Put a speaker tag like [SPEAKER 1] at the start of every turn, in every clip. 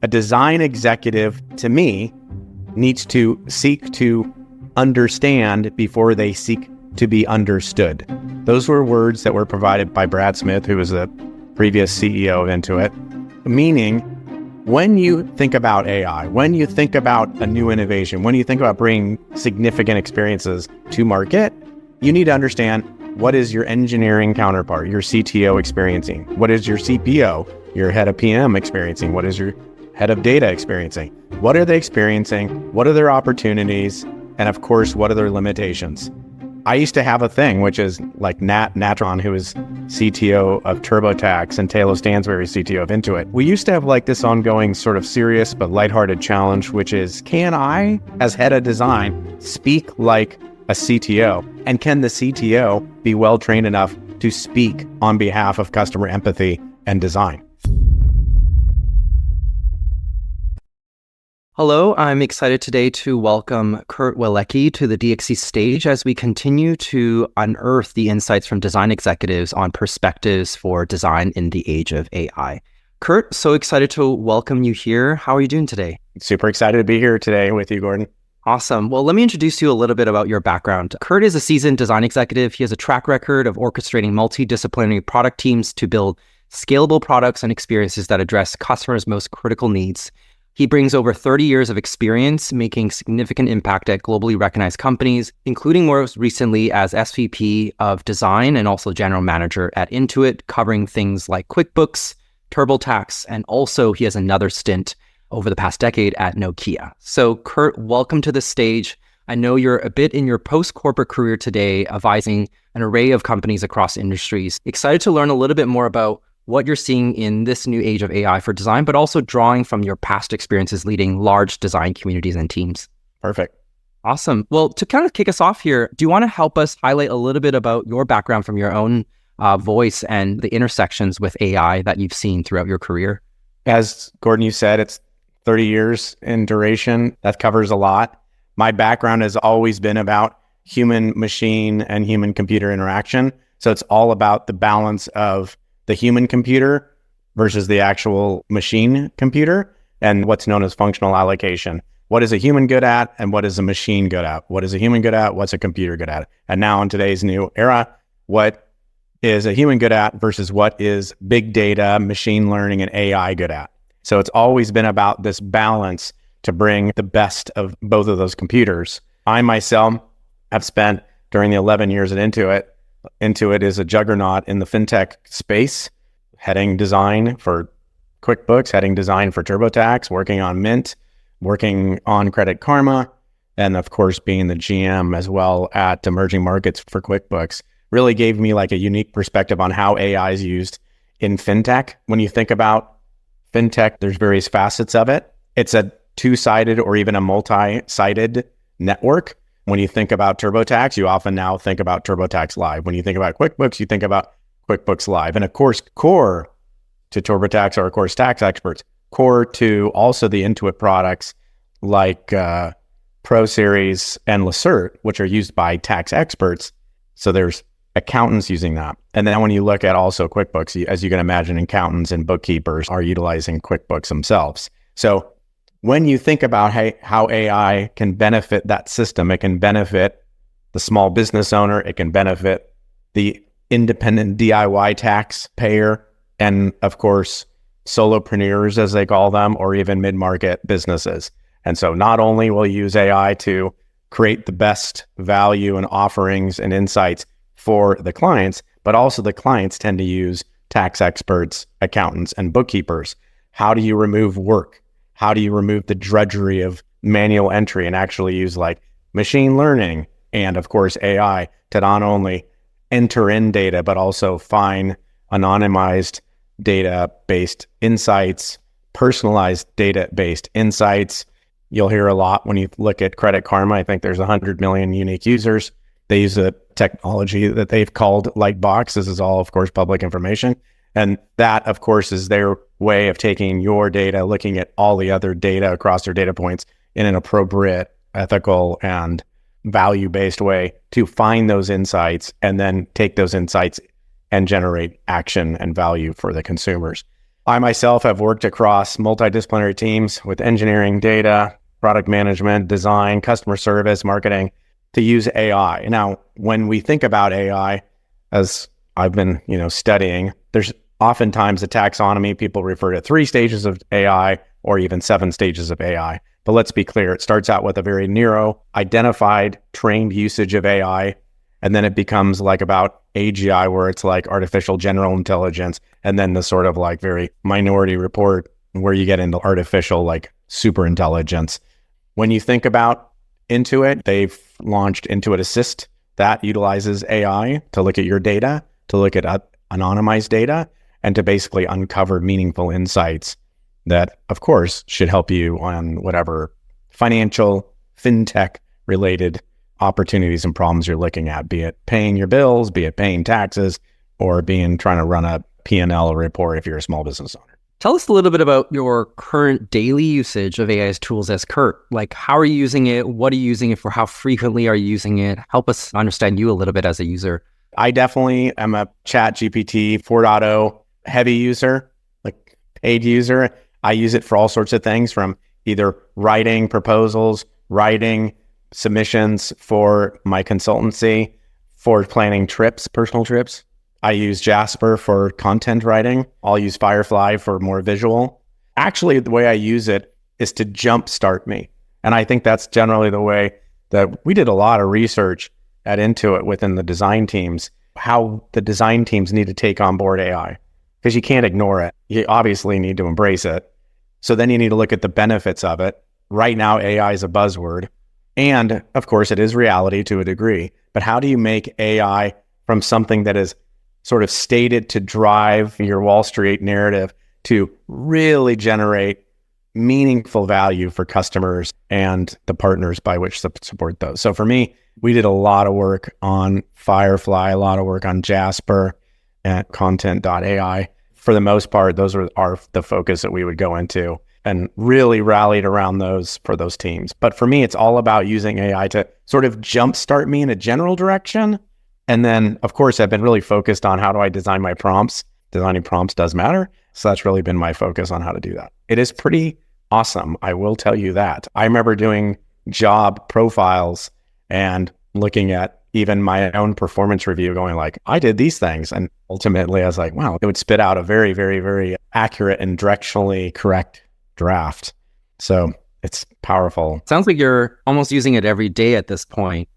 [SPEAKER 1] A design executive, to me, needs to seek to understand before they seek to be understood. Those were words that were provided by Brad Smith, who was the previous CEO of Intuit, meaning when you think about AI, when you think about a new innovation, when you think about bringing significant experiences to market, you need to understand what is your engineering counterpart, your CTO experiencing? What is your CPO, your head of PM experiencing? What is your head of data experiencing? What are they experiencing? What are their opportunities? And of course, what are their limitations? I used to have a thing, which is like Natron, who is CTO of TurboTax, and Taylor Stansberry, CTO of Intuit. We used to have like this ongoing sort of serious but lighthearted challenge, which is, can I, as head of design, speak like a CTO? And can the CTO be well trained enough to speak on behalf of customer empathy and design?
[SPEAKER 2] Hello, I'm excited today to welcome Kurt Walecki to the DXC stage as we continue to unearth the insights from design executives on perspectives for design in the age of AI. Kurt, so excited to welcome you here. How are you doing today?
[SPEAKER 1] Super excited to be here today with you, Gordon.
[SPEAKER 2] Awesome. Well, let me introduce you a little bit about your background. Kurt is a seasoned design executive. He has a track record of orchestrating multidisciplinary product teams to build scalable products and experiences that address customers' most critical needs. He brings over 30 years of experience making significant impact at globally recognized companies, including most recently as SVP of Design and also General Manager at Intuit, covering things like QuickBooks, TurboTax, and also he has another stint over the past decade at Nokia. So Kurt, welcome to the stage. I know you're a bit in your post-corporate career today, advising an array of companies across industries. Excited to learn a little bit more about what you're seeing in this new age of AI for design, but also drawing from your past experiences leading large design communities and teams.
[SPEAKER 1] Perfect.
[SPEAKER 2] Awesome. Well, to kind of kick us off here, do you want to help us highlight a little bit about your background from your own voice and the intersections with AI that you've seen throughout your career?
[SPEAKER 1] As Gordon, you said, it's 30 years in duration. That covers a lot. My background has always been about human machine and human computer interaction. So it's all about the balance of the human computer versus the actual machine computer and what's known as functional allocation. What is a human good at and what is a machine good at? What is a human good at? What's a computer good at? And now in today's new era, what is a human good at versus what is big data, machine learning, and AI good at? So it's always been about this balance to bring the best of both of those computers. I myself have spent during the 11 years at Intuit. Intuit is a juggernaut in the fintech space, heading design for QuickBooks, heading design for TurboTax, working on Mint, working on Credit Karma, and of course being the GM as well at emerging markets for QuickBooks. Really gave me like a unique perspective on how AI is used in fintech. When you think about fintech, there's various facets of it. It's a two-sided or even a multi-sided network. When you think about TurboTax, you often now think about TurboTax Live. When you think about QuickBooks, you think about QuickBooks Live. And of course, core to TurboTax are, of course, tax experts. Core to also the Intuit products like Pro Series and Lacert, which are used by tax experts. So there's accountants using that. And then when you look at also QuickBooks, as you can imagine, accountants and bookkeepers are utilizing QuickBooks themselves. So when you think about how AI can benefit that system, it can benefit the small business owner, it can benefit the independent DIY taxpayer, and of course, solopreneurs, as they call them, or even mid-market businesses. And so not only will you use AI to create the best value and offerings and insights for the clients, but also the clients tend to use tax experts, accountants, and bookkeepers. How do you remove work? How do you remove the drudgery of manual entry and actually use like machine learning and of course AI to not only enter in data, but also find anonymized data-based insights, personalized data-based insights. You'll hear a lot when you look at Credit Karma. I think there's 100 million unique users. They use a technology that they've called Lightbox. This is all, of course, public information. And that, of course, is their way of taking your data, looking at all the other data across their data points in an appropriate, ethical, and value-based way to find those insights and then take those insights and generate action and value for the consumers. I myself have worked across multidisciplinary teams with engineering, data, product management, design, customer service, marketing to use AI. Now, when we think about AI, as I've been, studying, there's oftentimes a taxonomy. People refer to 3 stages of AI or even 7 stages of AI. But let's be clear, it starts out with a very narrow, identified, trained usage of AI. And then it becomes like about AGI, where it's like artificial general intelligence. And then the sort of like very minority report where you get into artificial like super intelligence. When you think about Intuit, they've launched Intuit Assist that utilizes AI to look at your data, to look at anonymized data, and to basically uncover meaningful insights that, of course, should help you on whatever financial, fintech related opportunities and problems you're looking at, be it paying your bills, be it paying taxes, or trying to run a P&L report if you're a small business owner.
[SPEAKER 2] Tell us a little bit about your current daily usage of AI's tools as Kurt. Like, how are you using it? What are you using it for? How frequently are you using it? Help us understand you a little bit as a user.
[SPEAKER 1] I definitely am a ChatGPT 4.0 heavy user, like paid user. I use it for all sorts of things, from either writing proposals, writing submissions for my consultancy, for planning trips, personal trips. I use Jasper for content writing. I'll use Firefly for more visual. Actually, the way I use it is to jumpstart me. And I think that's generally the way that we did a lot of research at Intuit within the design teams, how the design teams need to take on board AI, because you can't ignore it. You obviously need to embrace it. So then you need to look at the benefits of it. Right now, AI is a buzzword. And of course, it is reality to a degree. But how do you make AI from something that is sort of stated to drive your Wall Street narrative to really generate meaningful value for customers and the partners by which to support those? So for me, we did a lot of work on Firefly, a lot of work on Jasper and content.ai. For the most part, those are the focus that we would go into and really rallied around those for those teams. But for me, it's all about using AI to sort of jumpstart me in a general direction. And then, of course, I've been really focused on how do I design my prompts. Designing prompts does matter. So that's really been my focus on how to do that. It is pretty awesome. I will tell you that. I remember doing job profiles and looking at even my own performance review going like, I did these things. And ultimately I was like, wow, it would spit out a very, very, very accurate and directionally correct draft. So it's powerful.
[SPEAKER 2] Sounds like you're almost using it every day at this point.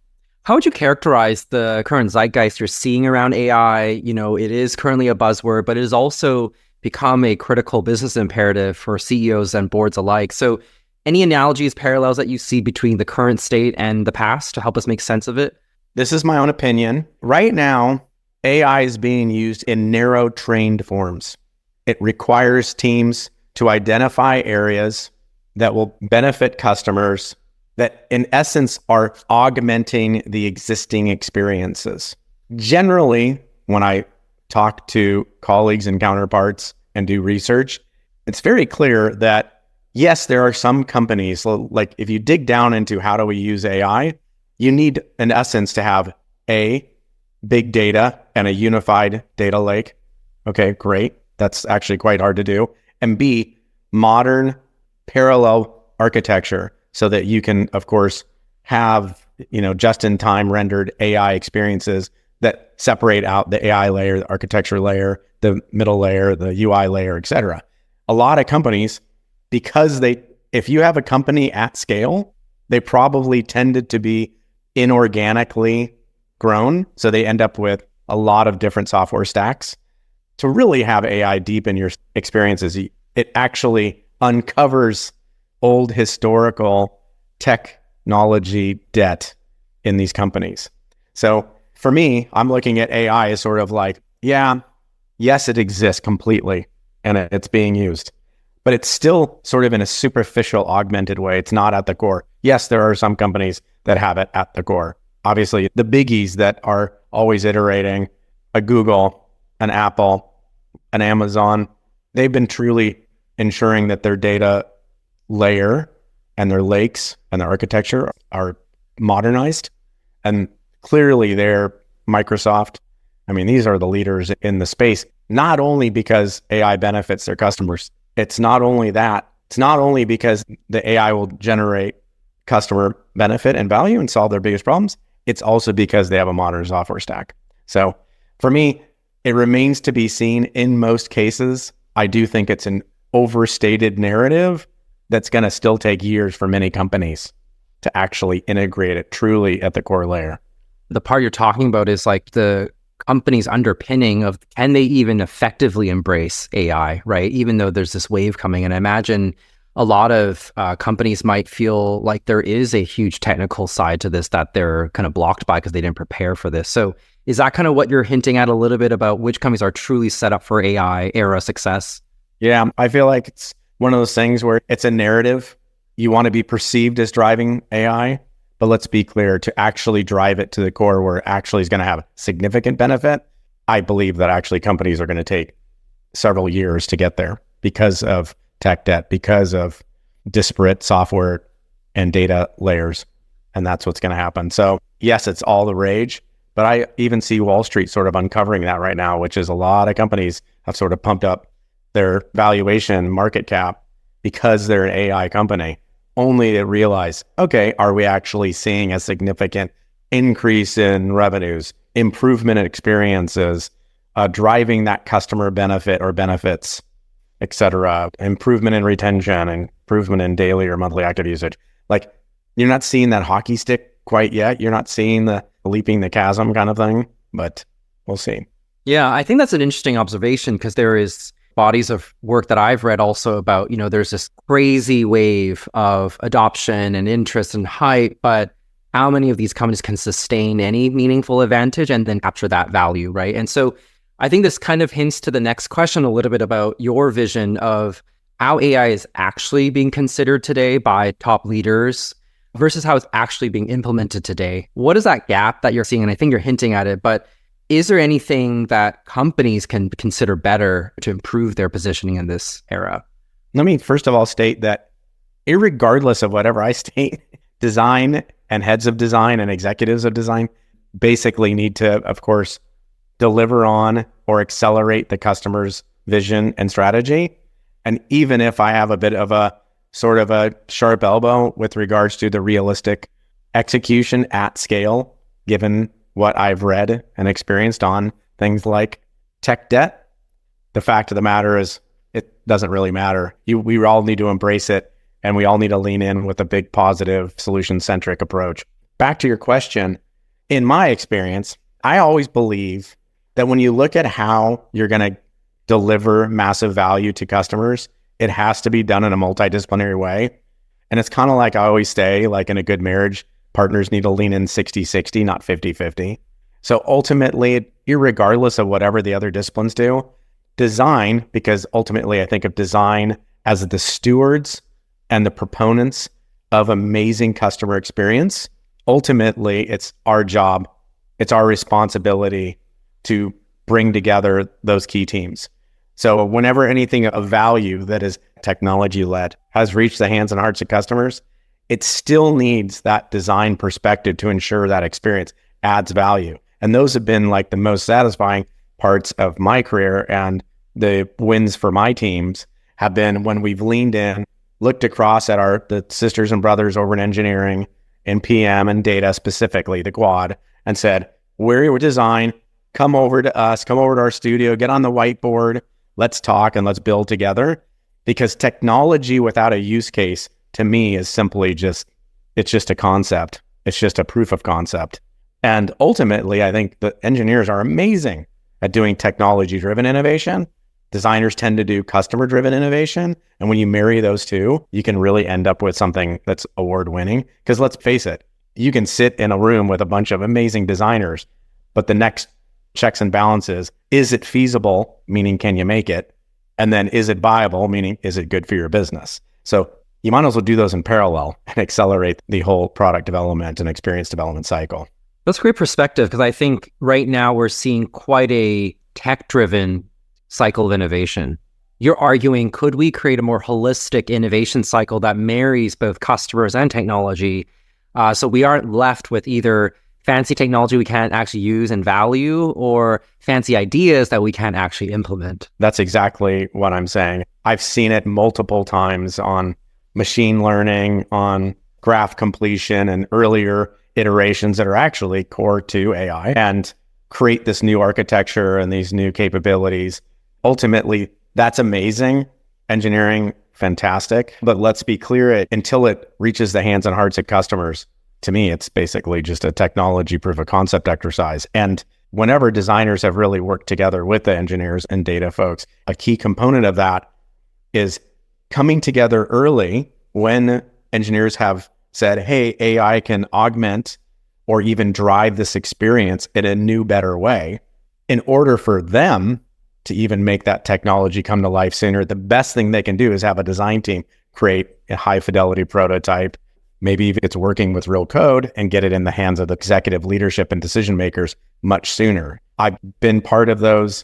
[SPEAKER 2] How would you characterize the current zeitgeist you're seeing around AI? It is currently a buzzword, but it has also become a critical business imperative for CEOs and boards alike. So any analogies, parallels that you see between the current state and the past to help us make sense of it?
[SPEAKER 1] This is my own opinion. Right now, AI is being used in narrow trained forms. It requires teams to identify areas that will benefit customers that in essence are augmenting the existing experiences. Generally, when I talk to colleagues and counterparts and do research, it's very clear that yes, there are some companies, like if you dig down into how do we use AI, you need in essence to have A, big data and a unified data lake. Okay, great. That's actually quite hard to do. And B, modern parallel architecture, so that you can, of course, have, just-in-time rendered AI experiences that separate out the AI layer, the architecture layer, the middle layer, the UI layer, et cetera. A lot of companies, because if you have a company at scale, they probably tended to be inorganically grown. So they end up with a lot of different software stacks. To really have AI deep in your experiences, it actually uncovers old historical technology debt in these companies. So for me, I'm looking at AI as sort of like, yes, it exists completely and it's being used, but it's still sort of in a superficial, augmented way. It's not at the core. Yes, there are some companies that have it at the core. Obviously, the biggies that are always iterating, a Google, an Apple, an Amazon, they've been truly ensuring that their data layer and their lakes and their architecture are modernized. And clearly they're Microsoft I mean, these are the leaders in the space, not only because AI benefits their customers. It's not only that. It's not only because the AI will generate customer benefit and value and solve their biggest problems. It's also because they have a modern software stack. So for me, it remains to be seen in most cases. I do think it's an overstated narrative that's going to still take years for many companies to actually integrate it truly at the core layer.
[SPEAKER 2] The part you're talking about is like the company's underpinning of, can they even effectively embrace AI, right? Even though there's this wave coming. And I imagine a lot of companies might feel like there is a huge technical side to this that they're kind of blocked by because they didn't prepare for this. So is that kind of what you're hinting at a little bit about which companies are truly set up for AI era success?
[SPEAKER 1] Yeah, I feel like it's one of those things where it's a narrative. You want to be perceived as driving AI, but let's be clear, to actually drive it to the core where it actually is going to have significant benefit, I believe that actually companies are going to take several years to get there because of tech debt, because of disparate software and data layers. And that's what's going to happen. So yes, it's all the rage, but I even see Wall Street sort of uncovering that right now, which is a lot of companies have sort of pumped up their valuation market cap because they're an AI company, only to realize, okay, are we actually seeing a significant increase in revenues, improvement in experiences, driving that customer benefit or benefits, et cetera, improvement in retention, improvement in daily or monthly active usage. Like, you're not seeing that hockey stick quite yet. You're not seeing the leaping the chasm kind of thing, but we'll see.
[SPEAKER 2] Yeah, I think that's an interesting observation because there is bodies of work that I've read also about, there's this crazy wave of adoption and interest and hype, but how many of these companies can sustain any meaningful advantage and then capture that value, right? And so I think this kind of hints to the next question a little bit about your vision of how AI is actually being considered today by top leaders versus how it's actually being implemented today. What is that gap that you're seeing? And I think you're hinting at it, but is there anything that companies can consider better to improve their positioning in this era?
[SPEAKER 1] Let me first of all state that irregardless of whatever I state, design and heads of design and executives of design basically need to, of course, deliver on or accelerate the customer's vision and strategy. And even if I have a bit of a sort of a sharp elbow with regards to the realistic execution at scale, given what I've read and experienced on things like tech debt, the fact of the matter is it doesn't really matter. We all need to embrace it, and we all need to lean in with a big positive solution-centric approach. Back to your question, in my experience, I always believe that when you look at how you're going to deliver massive value to customers, it has to be done in a multidisciplinary way. And it's kind of like I always say, like in a good marriage, partners need to lean in 60-60, not 50-50. So ultimately, irregardless of whatever the other disciplines do, design, because ultimately I think of design as the stewards and the proponents of amazing customer experience. Ultimately, it's our job, it's our responsibility to bring together those key teams. So whenever anything of value that is technology-led has reached the hands and hearts of customers, it still needs that design perspective to ensure that experience adds value. And those have been like the most satisfying parts of my career, and the wins for my teams have been when we've leaned in, looked across at the sisters and brothers over in engineering and PM and data, specifically the quad, and said, we're design, come over to us, come over to our studio, get on the whiteboard, let's talk and let's build together. Because technology without a use case, to me, is simply it's just a concept. It's just a proof of concept. And ultimately, I think the engineers are amazing at doing technology-driven innovation. Designers tend to do customer-driven innovation. And when you marry those two, you can really end up with something that's award-winning. Because let's face it, you can sit in a room with a bunch of amazing designers, but the next checks and balances, is it feasible, meaning can you make it? And then is it viable, meaning is it good for your business? So you might as well do those in parallel and accelerate the whole product development and experience development cycle.
[SPEAKER 2] That's a great perspective, because I think right now we're seeing quite a tech-driven cycle of innovation. You're arguing, could we create a more holistic innovation cycle that marries both customers and technology, so we aren't left with either fancy technology we can't actually use and value, or fancy ideas that we can't actually implement?
[SPEAKER 1] That's exactly what I'm saying. I've seen it multiple times on machine learning, on graph completion, and earlier iterations that are actually core to AI, and create this new architecture and these new capabilities. Ultimately, that's amazing. Engineering, fantastic. But let's be clear, until it reaches the hands and hearts of customers, to me, it's basically just a technology proof of concept exercise. And whenever designers have really worked together with the engineers and data folks, a key component of that is coming together early when engineers have said, hey, AI can augment or even drive this experience in a new, better way. In order for them to even make that technology come to life sooner, the best thing they can do is have a design team create a high fidelity prototype. Maybe if it's working with real code, and get it in the hands of the executive leadership and decision makers much sooner. I've been part of those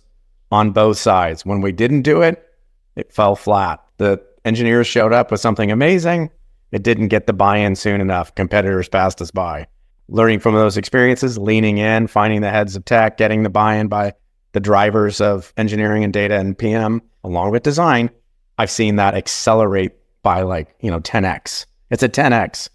[SPEAKER 1] on both sides. When we didn't do it, it fell flat. The engineers showed up with something amazing. It didn't get the buy-in soon enough. Competitors passed us by. Learning from those experiences, leaning in, finding the heads of tech, getting the buy-in by the drivers of engineering and data and PM, along with design, I've seen that accelerate by 10x. It's a 10x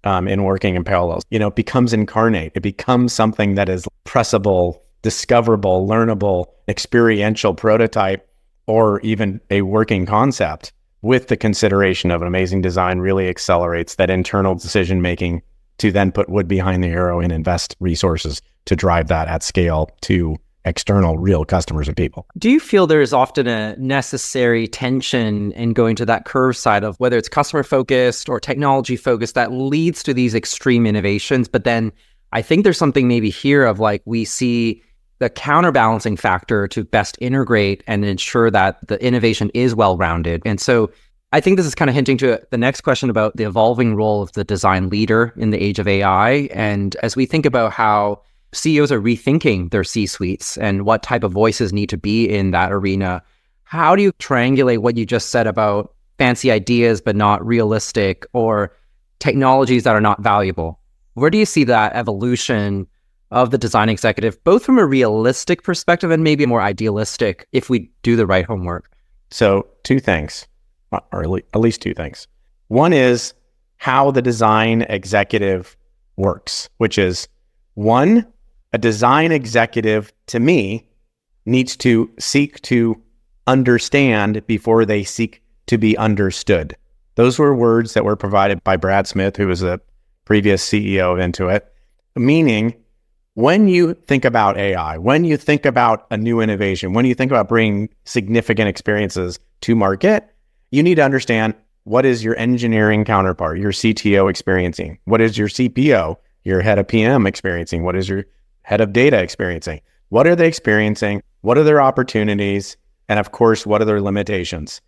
[SPEAKER 1] in working in parallel. It becomes incarnate. It becomes something that is pressable, discoverable, learnable, experiential prototype, or even a working concept. With the consideration of an amazing design, really accelerates that internal decision making to then put wood behind the arrow and invest resources to drive that at scale to external real customers and people.
[SPEAKER 2] Do you feel there's often a necessary tension in going to that curve side of whether it's customer focused or technology focused that leads to these extreme innovations? But then I think there's something maybe here of we see the counterbalancing factor to best integrate and ensure that the innovation is well-rounded. And so I think this is kind of hinting to the next question about the evolving role of the design leader in the age of AI. And as we think about how CEOs are rethinking their C-suites and what type of voices need to be in that arena, how do you triangulate what you just said about fancy ideas but not realistic, or technologies that are not valuable? Where do you see that evolution of the design executive, both from a realistic perspective and maybe more idealistic if we do the right homework?
[SPEAKER 1] So two things, or at least two things. One is how the design executive works, which is, one, a design executive, to me, needs to seek to understand before they seek to be understood. Those were words that were provided by Brad Smith, who was the previous CEO of Intuit, meaning when you think about AI, when you think about a new innovation, when you think about bringing significant experiences to market, you need to understand, what is your engineering counterpart, your CTO, experiencing? What is your CPO, your head of PM, experiencing? What is your head of data experiencing? What are they experiencing? What are their opportunities? And of course, what are their limitations?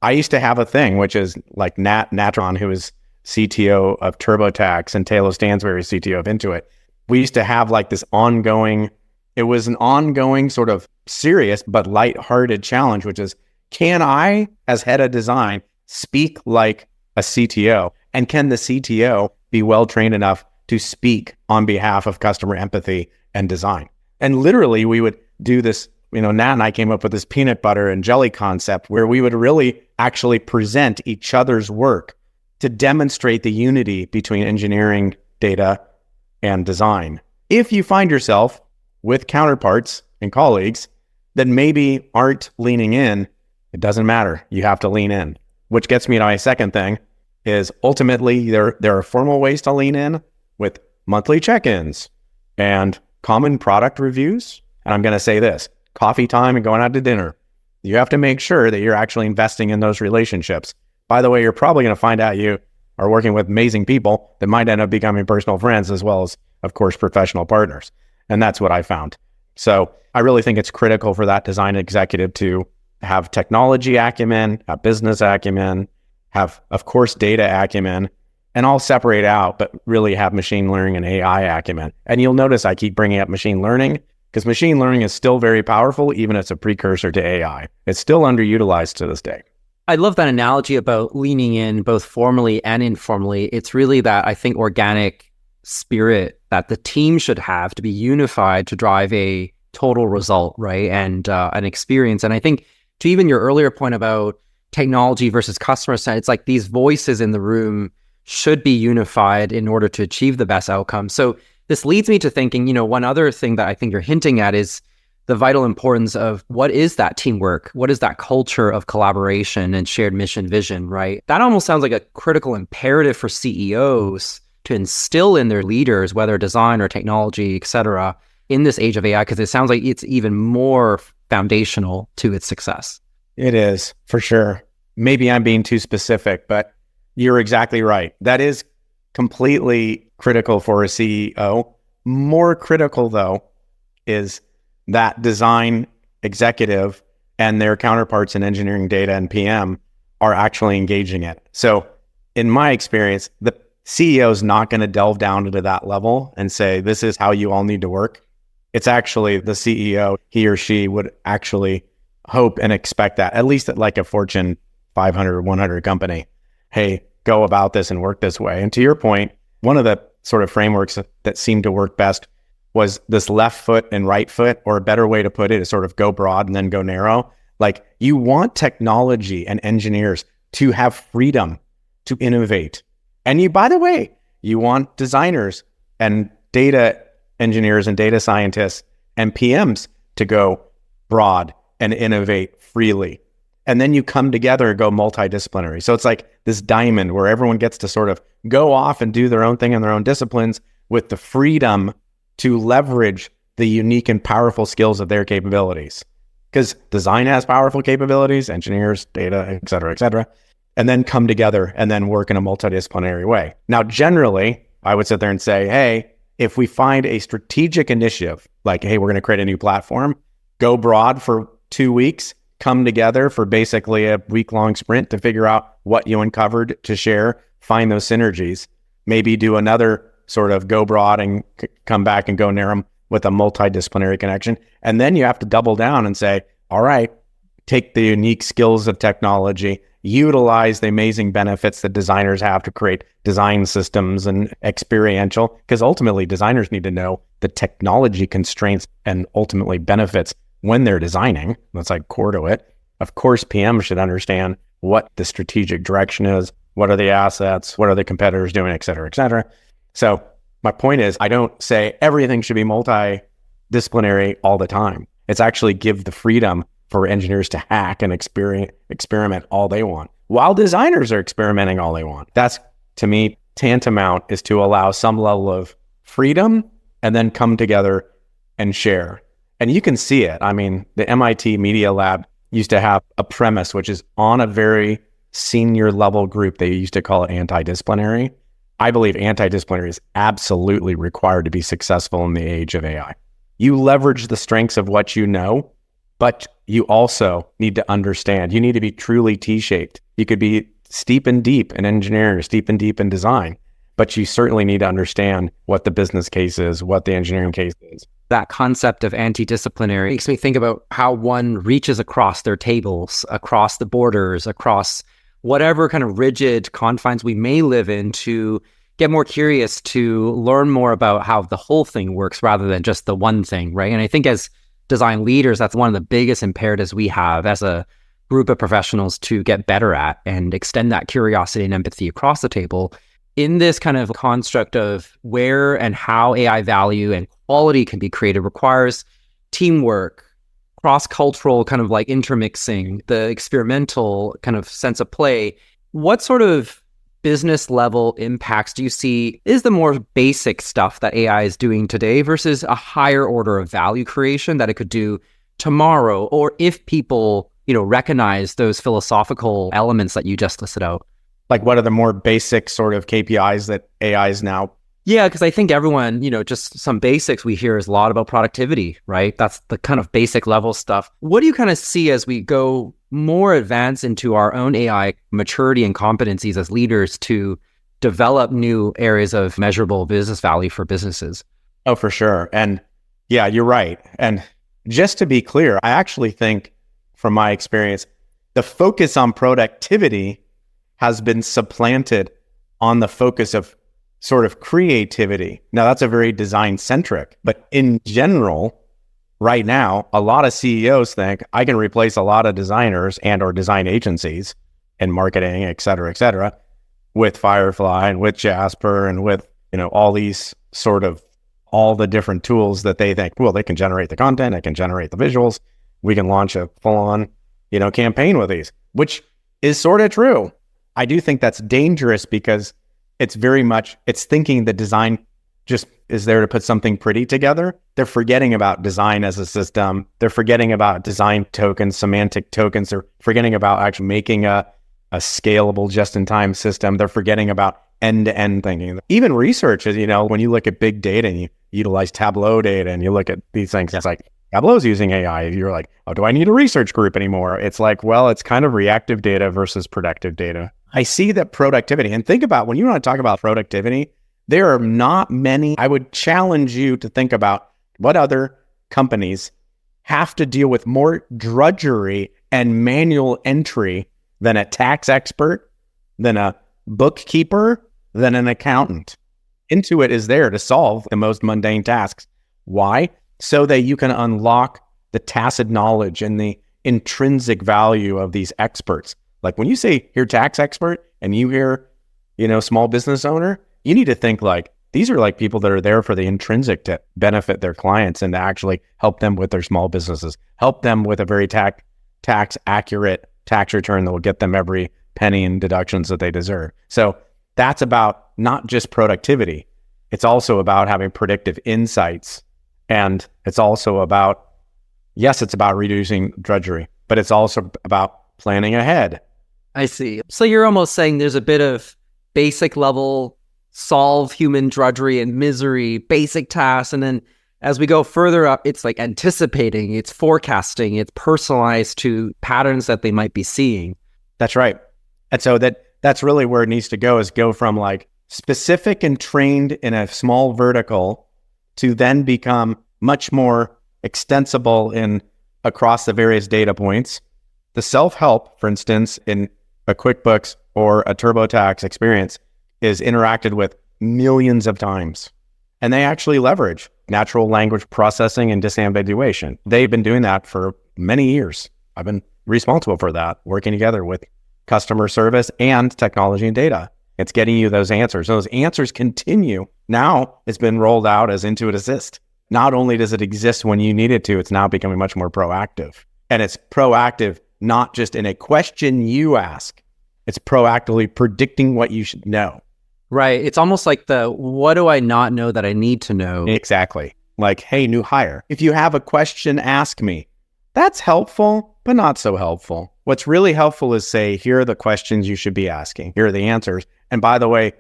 [SPEAKER 1] I used to have a thing, which is like Natron, who is CTO of TurboTax, and Taylor Stansberry, CTO of Intuit. We used to have this ongoing, it was an ongoing sort of serious but lighthearted challenge, which is, can I, as head of design, speak like a CTO? And can the CTO be well-trained enough to speak on behalf of customer empathy and design? And literally, we would do this, Nat and I came up with this peanut butter and jelly concept where we would really actually present each other's work to demonstrate the unity between engineering, data, and design. If you find yourself with counterparts and colleagues that maybe aren't leaning in, it doesn't matter. You have to lean in. Which gets me to my second thing, is ultimately there are formal ways to lean in with monthly check-ins and common product reviews. And I'm going to say this, coffee time and going out to dinner. You have to make sure that you're actually investing in those relationships. By the way, you're probably going to find out you are working with amazing people that might end up becoming personal friends, as well as, of course, professional partners. And that's what I found. So I really think it's critical for that design executive to have technology acumen, have business acumen, have, of course, data acumen, and all separate out, but really have machine learning and AI acumen. And you'll notice I keep bringing up machine learning because machine learning is still very powerful, even if it's a precursor to AI. It's still underutilized to this day.
[SPEAKER 2] I love that analogy about leaning in both formally and informally. It's really that, I think, organic spirit that the team should have to be unified to drive a total result, right? And an experience. And I think to even your earlier point about technology versus customer side, it's like these voices in the room should be unified in order to achieve the best outcome. So this leads me to thinking, one other thing that I think you're hinting at is the vital importance of what is that teamwork? What is that culture of collaboration and shared mission vision, right? That almost sounds like a critical imperative for CEOs to instill in their leaders, whether design or technology, et cetera, in this age of AI, because it sounds like it's even more foundational to its success.
[SPEAKER 1] It is, for sure. Maybe I'm being too specific, but you're exactly right. That is completely critical for a CEO. More critical, though, is that design executive and their counterparts in engineering, data, and PM are actually engaging it. So in my experience, the CEO is not going to delve down into that level and say, this is how you all need to work. It's actually the CEO, he or she would actually hope and expect that, at least at like a Fortune 500 or 100 company. Hey, go about this and work this way. And to your point, one of the sort of frameworks that seemed to work best was this left foot and right foot, or a better way to put it is sort of go broad and then go narrow. Like, you want technology and engineers to have freedom to innovate. And you, by the way, you want designers and data engineers and data scientists and PMs to go broad and innovate freely. And then you come together and go multidisciplinary. So it's like this diamond where everyone gets to sort of go off and do their own thing in their own disciplines with the freedom to leverage the unique and powerful skills of their capabilities. Because design has powerful capabilities, engineers, data, et cetera, and then come together and then work in a multidisciplinary way. Now, generally, I would sit there and say, hey, if we find a strategic initiative, like, hey, we're going to create a new platform, go broad for 2 weeks, come together for basically a week-long sprint to figure out what you uncovered to share, find those synergies, maybe do another sort of go broad and come back and go narrow with a multidisciplinary connection. And then you have to double down and say, all right, take the unique skills of technology, utilize the amazing benefits that designers have to create design systems and experiential, because ultimately designers need to know the technology constraints and ultimately benefits when they're designing. That's like core to it. Of course, PM should understand what the strategic direction is, what are the assets, what are the competitors doing, et cetera, et cetera. So my point is, I don't say everything should be multidisciplinary all the time. It's actually give the freedom for engineers to hack and experiment all they want, while designers are experimenting all they want. That's, to me, tantamount is to allow some level of freedom and then come together and share. And you can see it. I mean, the MIT Media Lab used to have a premise, which is on a very senior level group, they used to call it anti-disciplinary. I believe anti-disciplinary is absolutely required to be successful in the age of AI. You leverage the strengths of what you know, but you also need to understand. You need to be truly T-shaped. You could be steep and deep in engineering or steep and deep in design, but you certainly need to understand what the business case is, what the engineering case is.
[SPEAKER 2] That concept of anti-disciplinary makes me think about how one reaches across their tables, across the borders, across whatever kind of rigid confines we may live in, to get more curious, to learn more about how the whole thing works rather than just the one thing, right? And I think as design leaders, that's one of the biggest imperatives we have as a group of professionals to get better at and extend that curiosity and empathy across the table. In this kind of construct of where and how AI value and quality can be created requires teamwork, cross-cultural kind of like intermixing, the experimental kind of sense of play. What sort of business level impacts do you see is the more basic stuff that AI is doing today versus a higher order of value creation that it could do tomorrow? Or if people, recognize those philosophical elements that you just listed out?
[SPEAKER 1] Like, what are the more basic sort of KPIs that AI is now?
[SPEAKER 2] Yeah, because I think everyone, just some basics we hear is a lot about productivity, right? That's the kind of basic level stuff. What do you kind of see as we go more advanced into our own AI maturity and competencies as leaders to develop new areas of measurable business value for businesses?
[SPEAKER 1] Oh, for sure. And yeah, you're right. And just to be clear, I actually think from my experience, the focus on productivity has been supplanted on the focus of sort of creativity. Now that's a very design centric, but in general, right now, a lot of CEOs think I can replace a lot of designers and or design agencies and marketing, et cetera, with Firefly and with Jasper and with, all these sort of all the different tools that they think, well, they can generate the content, they can generate the visuals. We can launch a full on, campaign with these, which is sort of true. I do think that's dangerous because it's thinking that design just is there to put something pretty together. They're forgetting about design as a system. They're forgetting about design tokens, semantic tokens. They're forgetting about actually making a scalable just-in-time system. They're forgetting about end-to-end thinking. Even research is, when you look at big data and you utilize Tableau data and you look at these things, it's like Tableau's using AI. You're like, oh, do I need a research group anymore? It's like, well, it's kind of reactive data versus productive data. I see that productivity, and think about when you want to talk about productivity, there are not many. I would challenge you to think about what other companies have to deal with more drudgery and manual entry than a tax expert, than a bookkeeper, than an accountant. Intuit is there to solve the most mundane tasks. Why? So that you can unlock the tacit knowledge and the intrinsic value of these experts. Like when you say you're tax expert and you hear, small business owner, you need to think like, these are like people that are there for the intrinsic to benefit their clients and to actually help them with their small businesses, help them with a very tax accurate tax return that will get them every penny and deductions that they deserve. So that's about not just productivity. It's also about having predictive insights. And it's also about, yes, it's about reducing drudgery, but it's also about planning ahead.
[SPEAKER 2] I see. So you're almost saying there's a bit of basic level, solve human drudgery and misery, basic tasks. And then as we go further up, it's like anticipating, it's forecasting, it's personalized to patterns that they might be seeing.
[SPEAKER 1] That's right. And so that's really where it needs to go from like specific and trained in a small vertical to then become much more extensible across the various data points. The self-help, for instance, in a QuickBooks or a TurboTax experience is interacted with millions of times. And they actually leverage natural language processing and disambiguation. They've been doing that for many years. I've been responsible for that, working together with customer service and technology and data. It's getting you those answers. Those answers continue. Now it's been rolled out as Intuit Assist. Not only does it exist when you need it to, it's now becoming much more proactive. And it's proactive not just in a question you ask. It's proactively predicting what you should know.
[SPEAKER 2] Right. It's almost like what do I not know that I need to know?
[SPEAKER 1] Exactly. Like, hey, new hire, if you have a question, ask me. That's helpful, but not so helpful. What's really helpful is say, here are the questions you should be asking. Here are the answers. And by the way,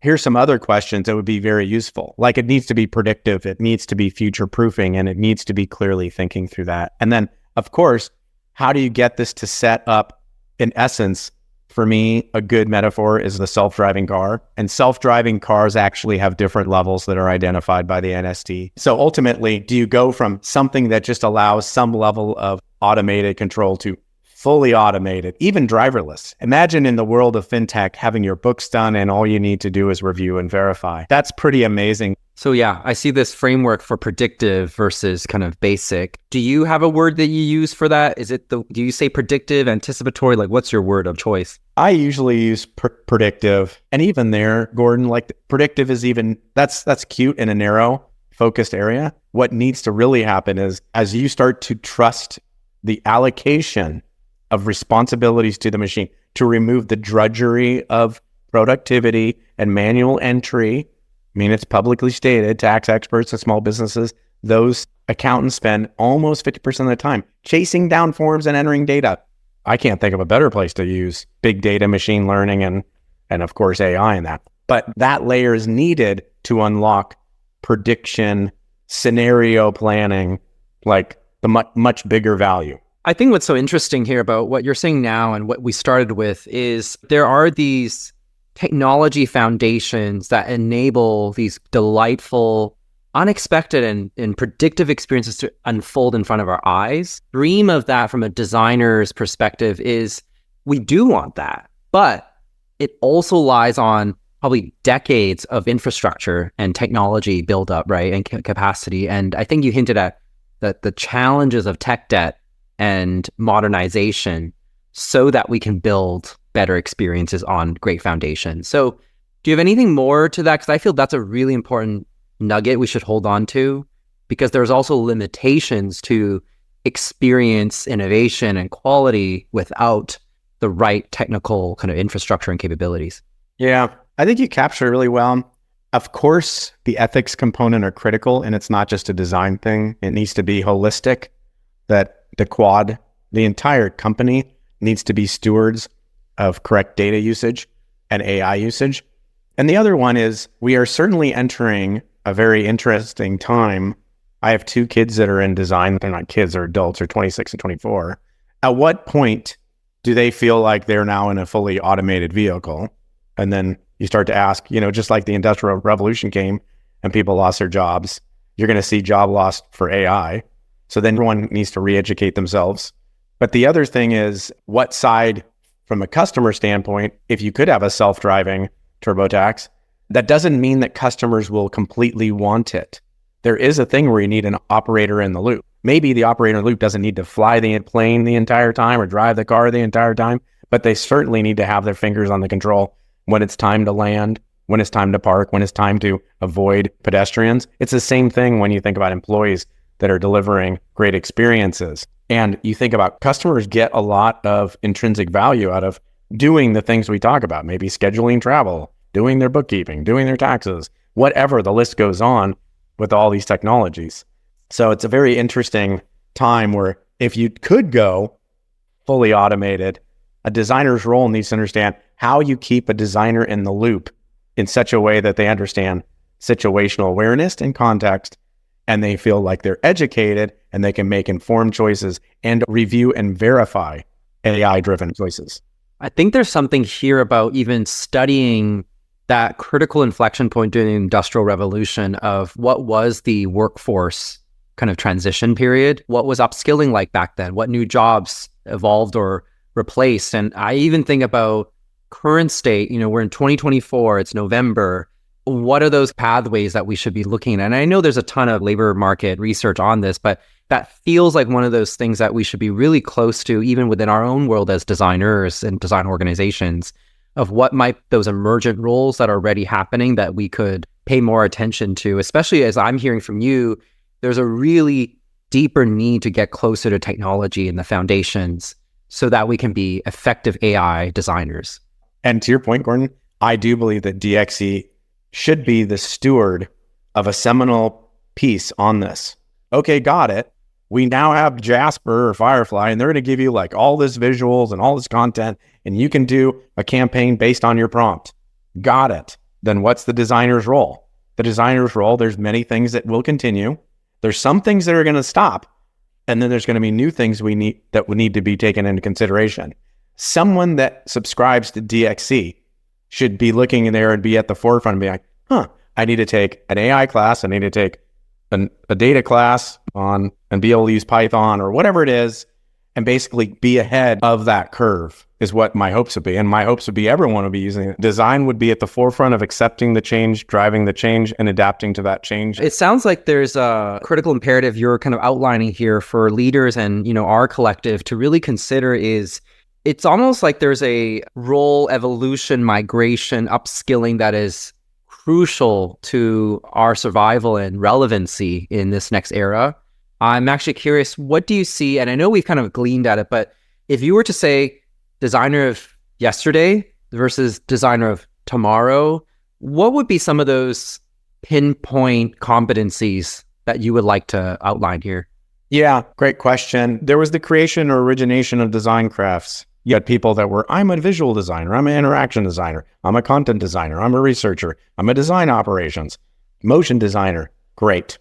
[SPEAKER 1] here's some other questions that would be very useful. Like it needs to be predictive. It needs to be future proofing, and it needs to be clearly thinking through that. And then, of course, how do you get this to set up, in essence, for me, a good metaphor is the self-driving car. And self-driving cars actually have different levels that are identified by the NST. So ultimately, do you go from something that just allows some level of automated control to fully automated, even driverless? Imagine in the world of fintech, having your books done and all you need to do is review and verify. That's pretty amazing.
[SPEAKER 2] So yeah, I see this framework for predictive versus kind of basic. Do you have a word that you use for that? Do you say predictive, anticipatory? Like what's your word of choice?
[SPEAKER 1] I usually use predictive. And even there, Gordon, like predictive is that's cute in a narrow focused area. What needs to really happen is as you start to trust the allocation of responsibilities to the machine to remove the drudgery of productivity and manual entry. I mean, it's publicly stated, tax experts and small businesses, those accountants spend almost 50% of the time chasing down forms and entering data. I can't think of a better place to use big data, machine learning, and of course, AI in that. But that layer is needed to unlock prediction, scenario planning, like the much bigger value.
[SPEAKER 2] I think what's so interesting here about what you're saying now and what we started with is there are these technology foundations that enable these delightful, unexpected and predictive experiences to unfold in front of our eyes. Dream of that from a designer's perspective is we do want that, but it also lies on probably decades of infrastructure and technology buildup, right? And capacity. And I think you hinted at the challenges of tech debt and modernization so that we can build better experiences on great foundations. So do you have anything more to that? Because I feel that's a really important nugget we should hold on to, because there's also limitations to experience innovation and quality without the right technical kind of infrastructure and capabilities.
[SPEAKER 1] Yeah, I think you capture it really well. Of course, the ethics component are critical, and it's not just a design thing. It needs to be holistic, that the entire company needs to be stewards of correct data usage and AI usage. And the other one is we are certainly entering a very interesting time. I have 2 kids that are in design. They're not kids, they're adults, they're 26 and 24. At what point do they feel like they're now in a fully automated vehicle? And then you start to ask, just like the Industrial Revolution came and people lost their jobs, you're going to see job loss for AI. So then everyone needs to re-educate themselves. But the other thing is, what side, from a customer standpoint, if you could have a self-driving TurboTax, that doesn't mean that customers will completely want it. There is a thing where you need an operator in the loop. Maybe the operator in the loop doesn't need to fly the plane the entire time or drive the car the entire time, but they certainly need to have their fingers on the control when it's time to land, when it's time to park, when it's time to avoid pedestrians. It's the same thing when you think about employees that are delivering great experiences. And you think about customers get a lot of intrinsic value out of doing the things we talk about, maybe scheduling travel, doing their bookkeeping, doing their taxes, whatever, the list goes on with all these technologies. So it's a very interesting time where if you could go fully automated, a designer's role needs to understand how you keep a designer in the loop in such a way that they understand situational awareness and context, and they feel like they're educated and they can make informed choices and review and verify AI-driven choices.
[SPEAKER 2] I think there's something here about even studying that critical inflection point during the Industrial Revolution of what was the workforce kind of transition period, what was upskilling like back then, what new jobs evolved or replaced. And I even think about current state, we're in 2024, it's November. What are those pathways that we should be looking at? And I know there's a ton of labor market research on this, but that feels like one of those things that we should be really close to, even within our own world as designers and design organizations, of what might those emergent roles that are already happening that we could pay more attention to, especially as I'm hearing from you, there's a really deeper need to get closer to technology and the foundations so that we can be effective AI designers.
[SPEAKER 1] And to your point, Gordon, I do believe that DXE should be the steward of a seminal piece on this. Okay, got it. We now have Jasper or Firefly, and they're going to give you like all this visuals and all this content, and you can do a campaign based on your prompt. Got it. Then what's the designer's role? The designer's role, there's many things that will continue. There's some things that are going to stop, and then there's going to be new things we need to be taken into consideration. Someone that subscribes to DXE should be looking in there and be at the forefront and be like, I need to take an AI class, I need to take a data class on and be able to use Python or whatever it is, and basically be ahead of that curve is what my hopes would be. And my hopes would be everyone would be using it. Design would be at the forefront of accepting the change, driving the change, and adapting to that change.
[SPEAKER 2] It sounds like there's a critical imperative you're kind of outlining here for leaders and, our collective to really consider is it's almost like there's a role evolution, migration, upskilling that is crucial to our survival and relevancy in this next era. I'm actually curious, what do you see? And I know we've kind of gleaned at it, but if you were to say designer of yesterday versus designer of tomorrow, what would be some of those pinpoint competencies that you would like to outline here?
[SPEAKER 1] Yeah, great question. There was the creation or origination of design crafts. You had people that were, I'm a visual designer, I'm an interaction designer, I'm a content designer, I'm a researcher, I'm a design operations, motion designer. Great.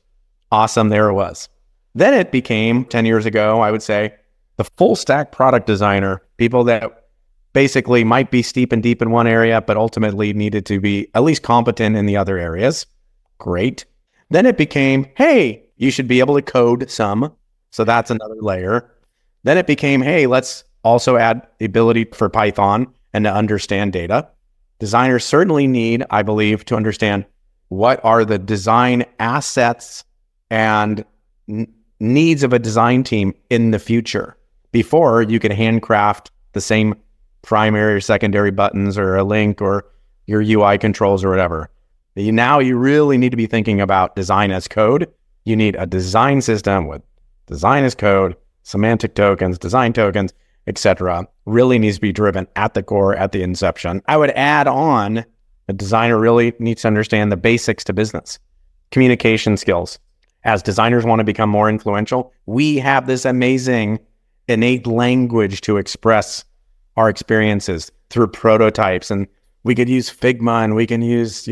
[SPEAKER 1] Awesome, there it was. Then it became, 10 years ago, I would say, the full stack product designer, people that basically might be steep and deep in one area, but ultimately needed to be at least competent in the other areas. Great. Then it became, hey, you should be able to code some. So that's another layer. Then it became, hey, let's also add the ability for Python and to understand data. Designers certainly need, I believe, to understand what are the design assets and needs of a design team in the future. Before, you could handcraft the same primary or secondary buttons or a link or your UI controls or whatever. Now you really need to be thinking about design as code. You need a design system with design as code, semantic tokens, design tokens, etc. Really needs to be driven at the core, at the inception. I would add on, a designer really needs to understand the basics to business, communication skills. As designers want to become more influential, we have this amazing innate language to express our experiences through prototypes. And we could use Figma and we can use,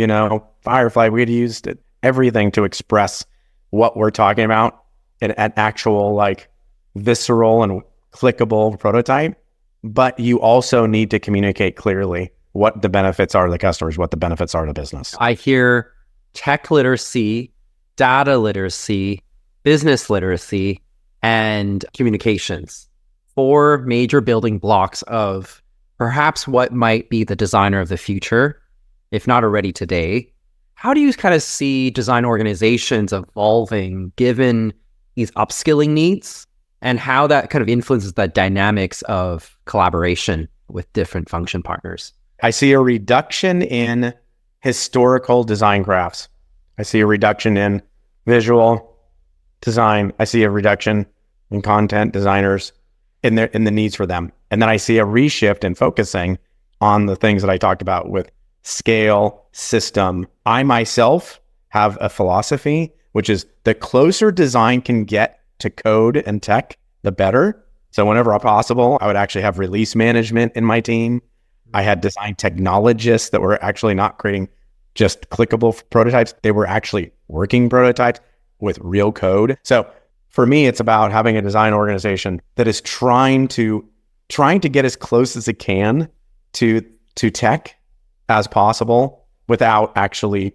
[SPEAKER 1] Firefly. We could use everything to express what we're talking about in an actual visceral and clickable prototype. But you also need to communicate clearly what the benefits are to the customers, what the benefits are to business.
[SPEAKER 2] I hear tech literacy, data literacy, business literacy, and communications. 4 major building blocks of perhaps what might be the designer of the future, if not already today. How do you kind of see design organizations evolving given these upskilling needs and how that kind of influences the dynamics of collaboration with different function partners?
[SPEAKER 1] I see a reduction in historical design crafts. I see a reduction in visual design. I see a reduction in content designers in the needs for them. And then I see a reshift in focusing on the things that I talked about with scale, system. I myself have a philosophy, which is the closer design can get to code and tech, the better. So whenever possible, I would actually have release management in my team. I had design technologists that were actually not creating just clickable prototypes. They were actually working prototypes with real code. So for me, it's about having a design organization that is trying to get as close as it can to tech as possible without actually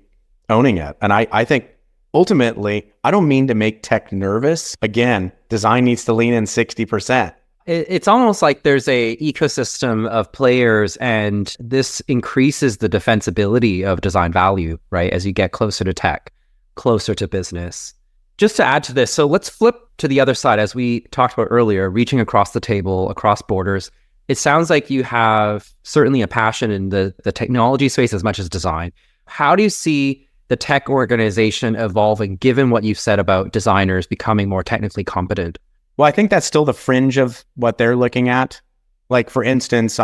[SPEAKER 1] owning it. And I think ultimately, I don't mean to make tech nervous. Again, design needs to lean in 60%.
[SPEAKER 2] It's almost like there's a ecosystem of players, and this increases the defensibility of design value, right? As you get closer to tech, closer to business. Just to add to this, so let's flip to the other side. As we talked about earlier, reaching across the table, across borders. It sounds like you have certainly a passion in the technology space as much as design. How do you see the tech organization evolving, given what you've said about designers becoming more technically competent?
[SPEAKER 1] Well, I think that's still the fringe of what they're looking at. Like, for instance,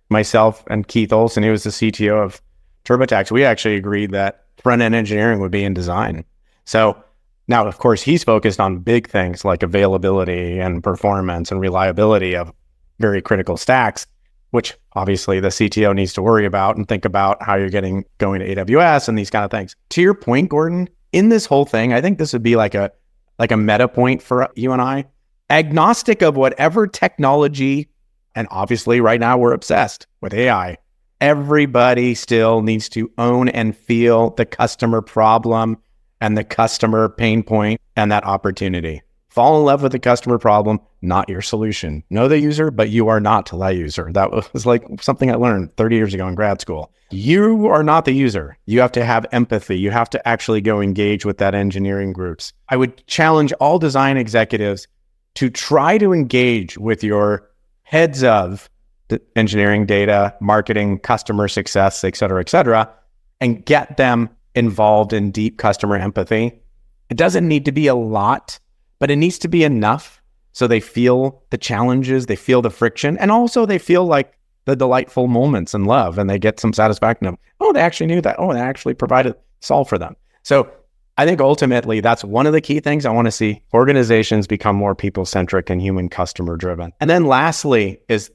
[SPEAKER 1] myself and Keith Olson, who was the CTO of TurboTax, we actually agreed that front-end engineering would be in design. So now, of course, he's focused on big things like availability and performance and reliability of very critical stacks, which obviously the CTO needs to worry about and think about how you're going to AWS and these kind of things. To your point, Gordon, in this whole thing, I think this would be like a meta point for you and I. Agnostic of whatever technology, and obviously right now we're obsessed with AI. Everybody still needs to own and feel the customer problem and the customer pain point and that opportunity. Fall in love with the customer problem, not your solution. Know the user, but you are not the user. That was like something I learned 30 years ago in grad school. You are not the user. You have to have empathy. You have to actually go engage with that engineering groups. I would challenge all design executives to try to engage with your heads of the engineering, data, marketing, customer success, et cetera, and get them involved in deep customer empathy. It doesn't need to be a lot, but it needs to be enough so they feel the challenges, they feel the friction, and also they feel like the delightful moments and love, and they get some satisfaction of, oh, they actually knew that. Oh, they actually provided solve for them. So I think ultimately that's one of the key things I want to see organizations become more people-centric and human customer driven. And then lastly is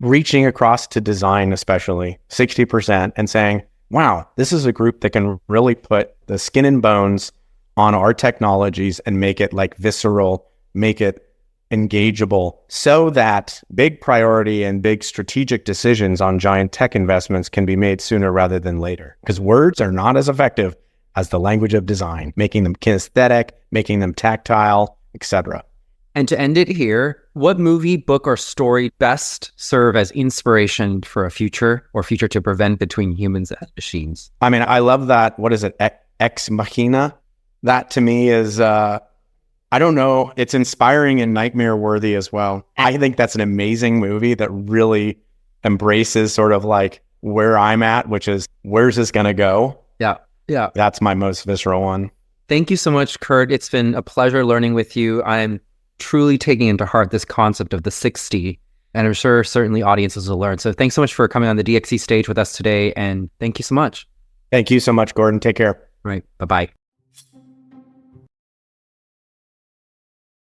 [SPEAKER 1] reaching across to design, especially 60%, and saying, wow, this is a group that can really put the skin and bones on our technologies and make it like visceral, make it engageable, so that big priority and big strategic decisions on giant tech investments can be made sooner rather than later. Because words are not as effective as the language of design, making them kinesthetic, making them tactile, etc.
[SPEAKER 2] And to end it here, what movie, book, or story best serve as inspiration for a future to prevent between humans and machines?
[SPEAKER 1] I mean, I love that. What is it? Ex Machina. That to me is, I don't know. It's inspiring and nightmare worthy as well. I think that's an amazing movie that really embraces sort of like where I'm at, which is where's this going to go?
[SPEAKER 2] Yeah. Yeah.
[SPEAKER 1] That's my most visceral one.
[SPEAKER 2] Thank you so much, Kurt. It's been a pleasure learning with you. I'm truly taking into heart this concept of the 60, and I'm sure certainly audiences will learn. So thanks so much for coming on the DXC stage with us today, and thank you so much.
[SPEAKER 1] Thank you so much, Gordon. Take care.
[SPEAKER 2] All right. Bye-bye.